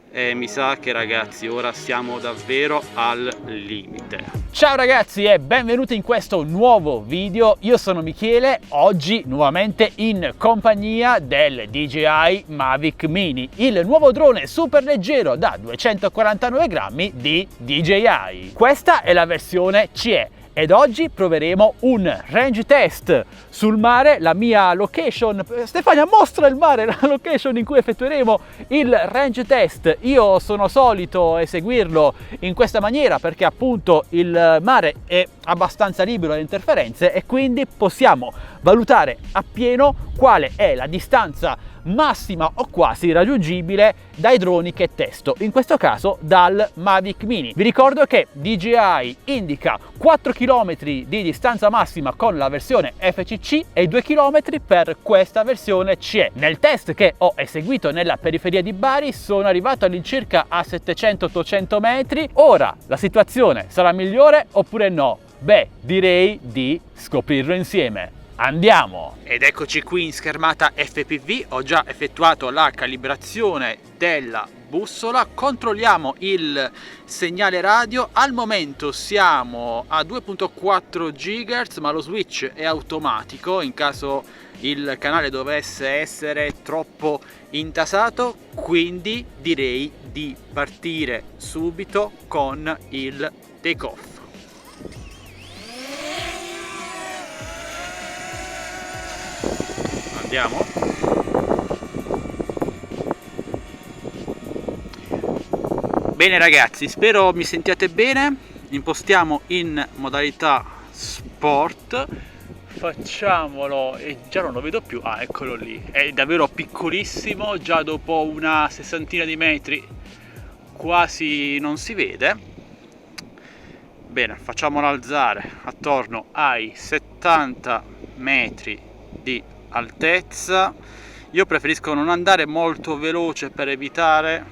E mi sa che ragazzi ora siamo davvero al limite. Ciao ragazzi e benvenuti in questo nuovo video. Io sono Michele, oggi nuovamente in compagnia del DJI Mavic Mini, il nuovo drone super leggero da 249 grammi di DJI. Questa è la versione CE. Ed oggi proveremo un range test sul mare, la mia location. Stefania, mostra il mare, la location in cui effettueremo il range test. Io sono solito eseguirlo in questa maniera perché appunto il mare è abbastanza libero da interferenze e quindi possiamo valutare appieno quale è la distanza massima o quasi raggiungibile dai droni che testo, in questo caso dal Mavic Mini. Vi ricordo che DJI indica 4 km di distanza massima con la versione FCC e 2 km per questa versione CE. Nel test che ho eseguito nella periferia di Bari sono arrivato all'incirca a 700-800 metri. Ora la situazione sarà migliore oppure no? Beh, direi di scoprirlo insieme. Andiamo! Ed eccoci qui in schermata FPV, ho già effettuato la calibrazione della bussola, controlliamo il segnale radio, al momento siamo a 2.4 GHz ma lo switch è automatico in caso il canale dovesse essere troppo intasato, quindi direi di partire subito con il take off. Andiamo. Bene ragazzi, spero mi sentiate bene. Impostiamo in modalità sport. Facciamolo, e già non lo vedo più. Ah, eccolo lì. È davvero piccolissimo, già dopo una sessantina di metri quasi non si vede. Bene, facciamolo alzare attorno ai 70 metri di altezza. Io preferisco non andare molto veloce per evitare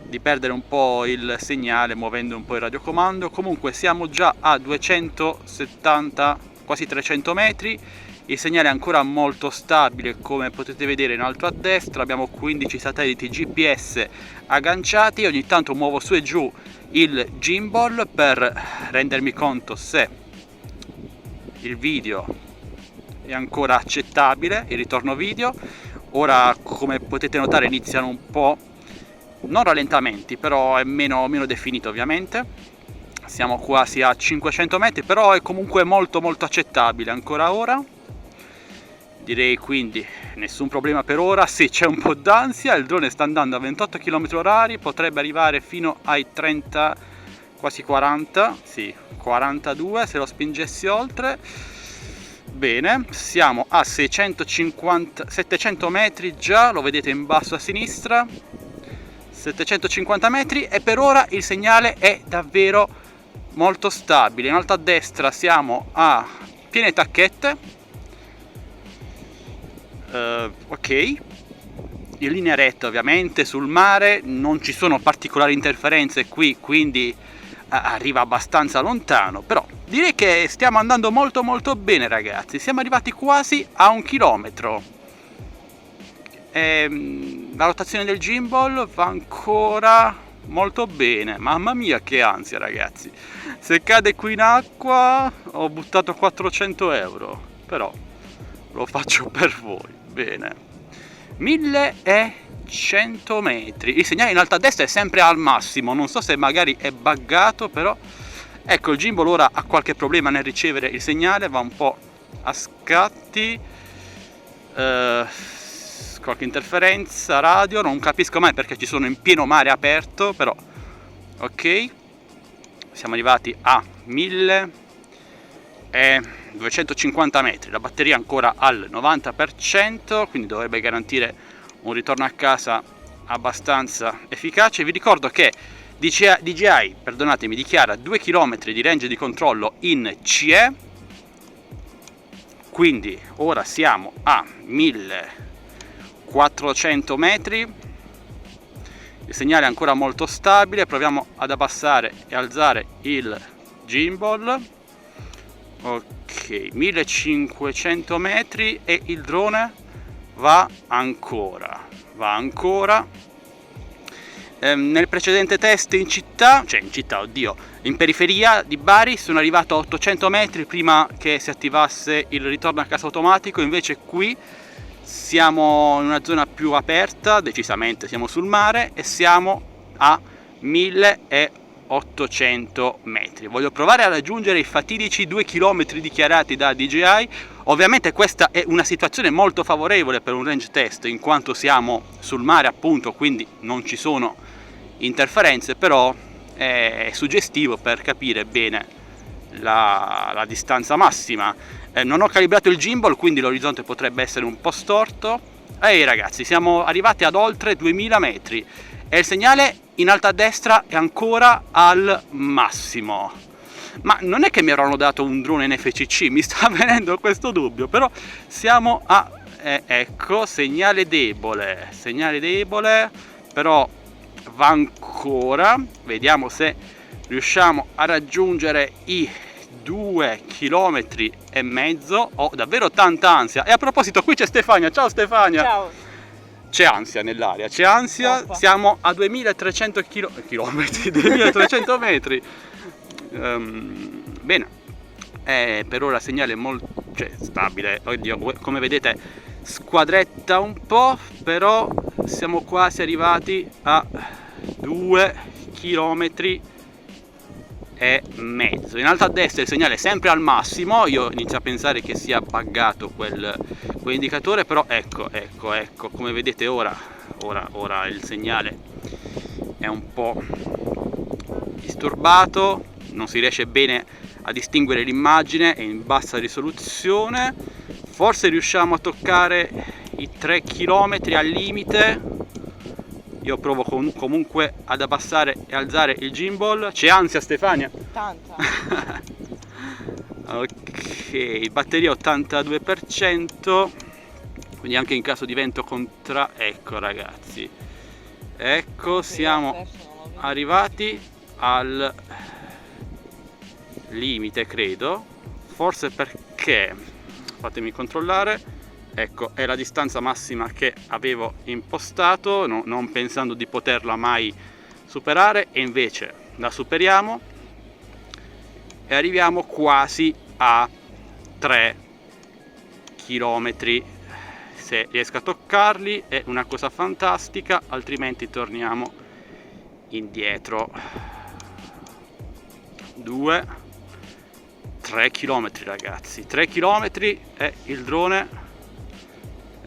di perdere un po' il segnale muovendo un po' il radiocomando. Comunque siamo già a 270, quasi 300 metri. Il segnale è ancora molto stabile, come potete vedere in alto a destra abbiamo 15 satelliti GPS agganciati. Ogni tanto muovo su e giù il gimbal per rendermi conto se il video è ancora accettabile, il ritorno video. Ora, come potete notare, iniziano un po', non rallentamenti, però è meno definito ovviamente. Siamo quasi a 500 metri, però è comunque molto accettabile ancora ora. Direi quindi nessun problema per ora. Sì, c'è un po' d'ansia, il drone sta andando a 28 km/h, potrebbe arrivare fino ai 30, quasi 40, sì, 42 se lo spingessi oltre. Bene, siamo a 700 metri già, lo vedete in basso a sinistra, 750 metri e per ora il segnale è davvero molto stabile. In alto a destra siamo a piene tacchette, ok, in linea retta ovviamente sul mare, non ci sono particolari interferenze qui, quindi arriva abbastanza lontano, però direi che stiamo andando molto bene ragazzi. Siamo arrivati quasi a 1 chilometro. La rotazione del gimbal va ancora molto bene. Mamma mia che ansia ragazzi, se cade qui in acqua ho buttato 400 euro, però lo faccio per voi. Bene, 1100 metri, il segnale in alto a destra è sempre al massimo, non so se magari è buggato, però ecco il gimbal ora ha qualche problema nel ricevere il segnale, va un po' a scatti, qualche interferenza radio, non capisco mai perché ci sono in pieno mare aperto, però ok, siamo arrivati a 1250 metri, la batteria ancora al 90%, quindi dovrebbe garantire un ritorno a casa abbastanza efficace. Vi ricordo che DJI, perdonatemi, dichiara 2 km di range di controllo in CE, quindi ora siamo a 1400 metri, il segnale è ancora molto stabile. Proviamo ad abbassare e alzare il gimbal, ok, 1500 metri e il drone va ancora, Nel precedente test in città, in periferia di Bari sono arrivato a 800 metri prima che si attivasse il ritorno a casa automatico, invece qui siamo in una zona più aperta, decisamente siamo sul mare e siamo a 1800 metri. Voglio provare a raggiungere i fatidici 2 km dichiarati da DJI. Ovviamente questa è una situazione molto favorevole per un range test, in quanto siamo sul mare appunto, quindi non ci sono interferenze, però è suggestivo per capire bene la distanza massima. Non ho calibrato il gimbal, quindi l'orizzonte potrebbe essere un po' storto. Ehi ragazzi, siamo arrivati ad oltre 2000 metri e il segnale in alto a destra è ancora al massimo. Ma non è che mi avranno dato un drone NFCC, mi sta venendo questo dubbio, però siamo a... ecco, segnale debole, però va ancora. Vediamo se riusciamo a raggiungere i 2 km e mezzo. Ho davvero tanta ansia. E a proposito, qui c'è Stefania. Ciao Stefania. Ciao. C'è ansia nell'aria, c'è ansia. Troppo. Siamo a 2300 chilometri, 2300 metri. Bene, per ora segnale molto stabile. Oddio, come vedete squadretta un po', però siamo quasi arrivati a 2 km e mezzo. In alto a destra il segnale è sempre al massimo. Io inizio a pensare che sia buggato quell'indicatore, però ecco, come vedete ora il segnale è un po' disturbato, non si riesce bene a distinguere l'immagine, è in bassa risoluzione. Forse riusciamo a toccare i 3 km al limite. Io provo comunque ad abbassare e alzare il gimbal. C'è ansia Stefania? Tanta. Ok, batteria 82%, quindi anche in caso di vento ecco ragazzi, ecco siamo arrivati al limite, credo, forse perché, fatemi controllare, ecco, è la distanza massima che avevo impostato, non pensando di poterla mai superare, e invece la superiamo e arriviamo quasi a 3 km. Se riesco a toccarli è una cosa fantastica, altrimenti torniamo indietro. 3 km ragazzi, 3 km e il drone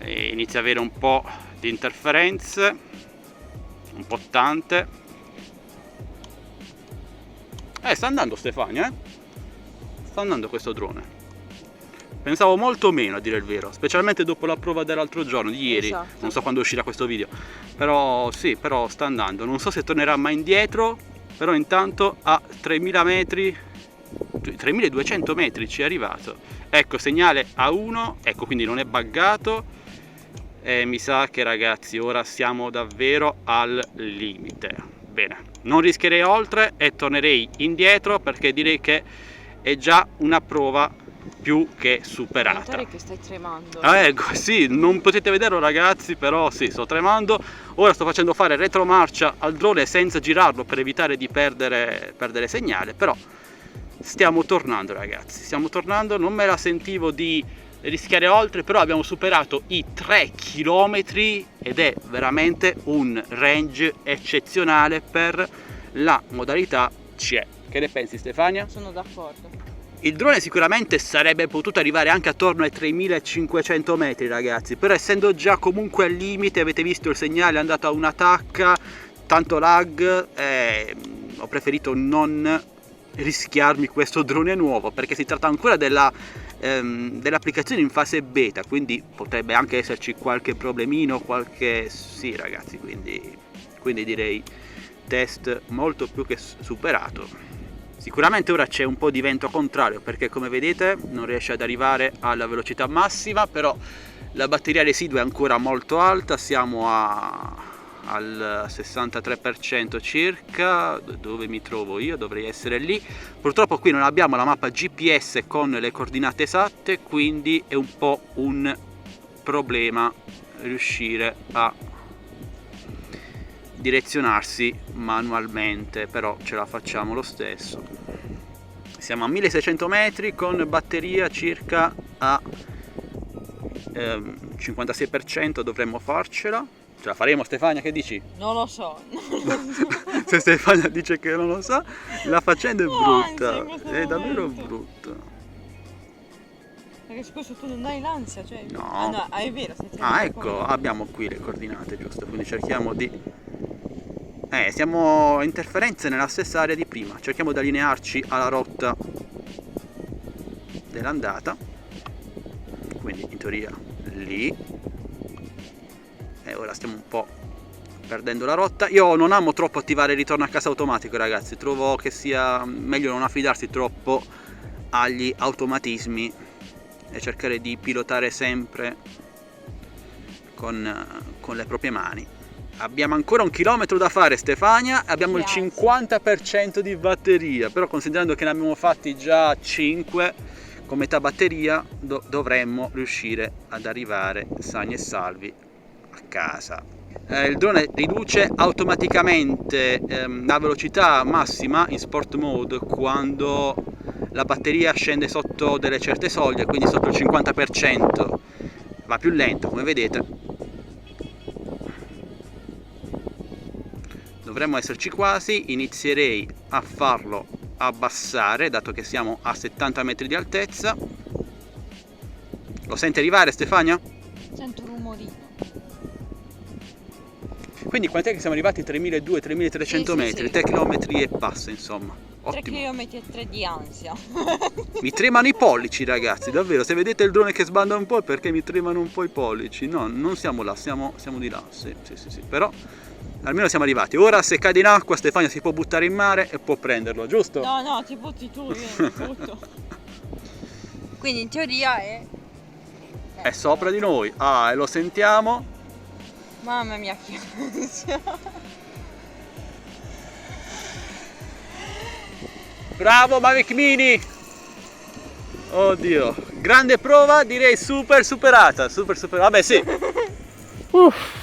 inizia ad avere un po' di interferenze, un po' tante. Sta andando Stefania, sta andando questo drone. Pensavo molto meno, a dire il vero, specialmente dopo la prova dell'altro giorno, di ieri. Esatto. Non so quando uscirà questo video, però sì, però sta andando. Non so se tornerà mai indietro, però intanto a 3000 metri, 3200 metri ci è arrivato. Ecco, segnale A1, ecco, quindi non è buggato. E mi sa che ragazzi ora siamo davvero al limite. Bene, non rischierei oltre e tornerei indietro, perché direi che è già una prova più che superata. Che stai tremando. Ecco, sì, non potete vederlo ragazzi, però sì, sto tremando. Ora sto facendo fare retromarcia al drone senza girarlo per evitare di perdere segnale, però stiamo tornando ragazzi, stiamo tornando. Non me la sentivo di rischiare oltre, però abbiamo superato i 3 km ed è veramente un range eccezionale per la modalità CE. Che ne pensi Stefania? Sono d'accordo. Il drone sicuramente sarebbe potuto arrivare anche attorno ai 3500 metri ragazzi, però essendo già comunque al limite, avete visto il segnale è andato a una tacca, tanto lag, ho preferito non rischiarmi questo drone nuovo, perché si tratta ancora dell'applicazione in fase beta, quindi potrebbe anche esserci qualche problemino, sì ragazzi, quindi direi test molto più che superato. Sicuramente ora c'è un po' di vento contrario, perché come vedete non riesce ad arrivare alla velocità massima, però la batteria residua è ancora molto alta, siamo al 63% circa. Dove mi trovo io? Dovrei essere lì. Purtroppo qui non abbiamo la mappa GPS con le coordinate esatte, quindi è un po' un problema riuscire a direzionarsi manualmente, però ce la facciamo lo stesso. Siamo a 1600 metri con batteria circa a 56%, dovremmo farcela. Ce la faremo, Stefania, che dici? Non lo so. Se Stefania dice che non lo sa, la faccenda è brutta, in questo è davvero momento. brutta. Perché scusa, tu non hai l'ansia, cioè. No. È vero, sei Ecco, abbiamo qui le coordinate, giusto? Quindi cerchiamo di... siamo a interferenze nella stessa area di prima. Cerchiamo di allinearci alla rotta dell'andata. Quindi in teoria lì. E ora stiamo un po' perdendo la rotta. Io non amo troppo attivare il ritorno a casa automatico, ragazzi. Trovo che sia meglio non affidarsi troppo agli automatismi e cercare di pilotare sempre con le proprie mani. Abbiamo ancora 1 chilometro da fare, Stefania, abbiamo il 50% di batteria, però considerando che ne abbiamo fatti già 5 con metà batteria, dovremmo riuscire ad arrivare sani e salvi a casa. Il drone riduce automaticamente la velocità massima in sport mode quando la batteria scende sotto delle certe soglie, quindi sotto il 50%, va più lento, come vedete. Dovremmo esserci quasi. Inizierei a farlo abbassare, dato che siamo a 70 metri di altezza. Lo senti arrivare, Stefania? Sento un rumorino. Quindi quant'è che siamo arrivati? 3200-3300 Sì, metri, sì. 3 km e passa, insomma. 3 Ottimo. km e 3 di ansia. Mi tremano i pollici, ragazzi, davvero. Se vedete il drone che sbanda un po' è perché mi tremano un po' i pollici. No, non siamo là, siamo di là. Sì. Però almeno siamo arrivati. Ora se cade in acqua Stefania si può buttare in mare e può prenderlo, giusto? No, ti butti tu, io butto. Quindi in teoria È sopra di noi. E lo sentiamo. Mamma mia, che ansia. Bravo Mavic Mini. Oddio, grande prova, direi superata. Vabbè, sì.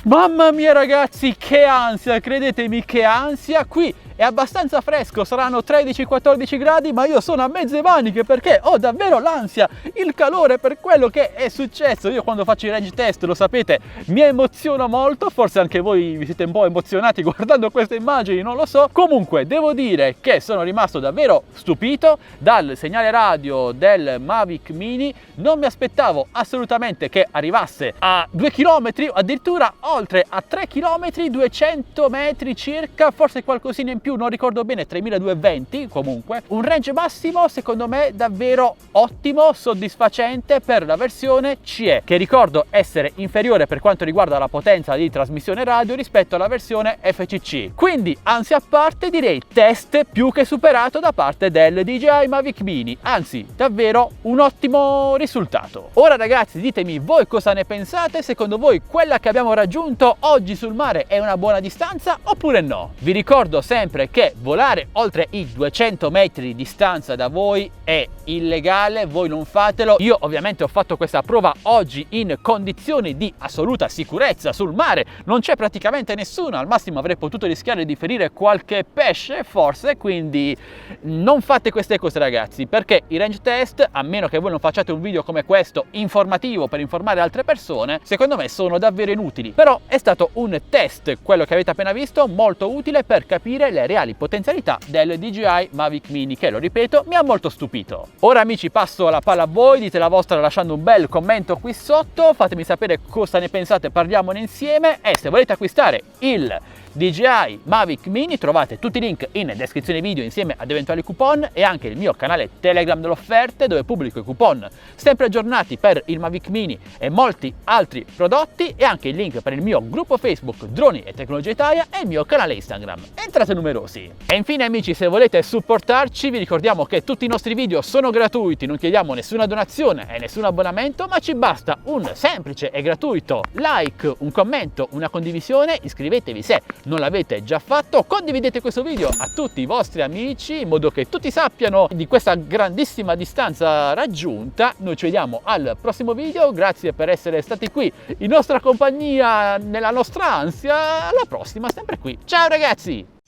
Mamma mia ragazzi, che ansia, credetemi che ansia. Qui è abbastanza fresco, saranno 13-14 gradi, ma io sono a mezze maniche perché ho davvero l'ansia, il calore per quello che è successo. Io quando faccio i range test, lo sapete, mi emoziono molto, forse anche voi vi siete un po' emozionati guardando queste immagini, non lo so. Comunque devo dire che sono rimasto davvero stupito dal segnale radio del Mavic Mini. Non mi aspettavo assolutamente che arrivasse a 2 km, addirittura oltre a 3 km, 200 metri circa, forse qualcosina in più, non ricordo bene, 3220 comunque. Un range massimo secondo me davvero ottimo, soddisfacente per la versione CE, che ricordo essere inferiore per quanto riguarda la potenza di trasmissione radio rispetto alla versione FCC. Quindi ansia a parte, direi test più che superato da parte del DJI Mavic Mini, anzi davvero un ottimo risultato. Ora ragazzi, ditemi voi cosa ne pensate, secondo voi quella che abbiamo raggiunto oggi sul mare è una buona distanza oppure no? Vi ricordo sempre che volare oltre i 200 metri di distanza da voi è illegale, voi non fatelo. Io ovviamente ho fatto questa prova oggi in condizioni di assoluta sicurezza sul mare, non c'è praticamente nessuno, al massimo avrei potuto rischiare di ferire qualche pesce forse, quindi non fate queste cose ragazzi, perché i range test, a meno che voi non facciate un video come questo informativo per informare altre persone, secondo me sono davvero inutili. Però è stato un test, quello che avete appena visto, molto utile per capire le reali potenzialità del DJI Mavic Mini, che lo ripeto mi ha molto stupito. Ora amici, passo la palla a voi, dite la vostra lasciando un bel commento qui sotto, fatemi sapere cosa ne pensate, parliamone insieme. E se volete acquistare il DJI Mavic Mini trovate tutti i link in descrizione video insieme ad eventuali coupon e anche il mio canale Telegram delle offerte dove pubblico i coupon sempre aggiornati per il Mavic Mini e molti altri prodotti, e anche il link per il mio gruppo Facebook Droni e Tecnologia Italia e il mio canale Instagram. Entrate numerosi! E infine amici, se volete supportarci vi ricordiamo che tutti i nostri video sono gratuiti, non chiediamo nessuna donazione e nessun abbonamento, ma ci basta un semplice e gratuito like, un commento, una condivisione. Iscrivetevi se non l'avete già fatto, condividete questo video a tutti i vostri amici in modo che tutti sappiano di questa grandissima distanza raggiunta. Noi ci vediamo al prossimo video, grazie per essere stati qui in nostra compagnia nella nostra ansia. Alla prossima, sempre qui. Ciao ragazzi!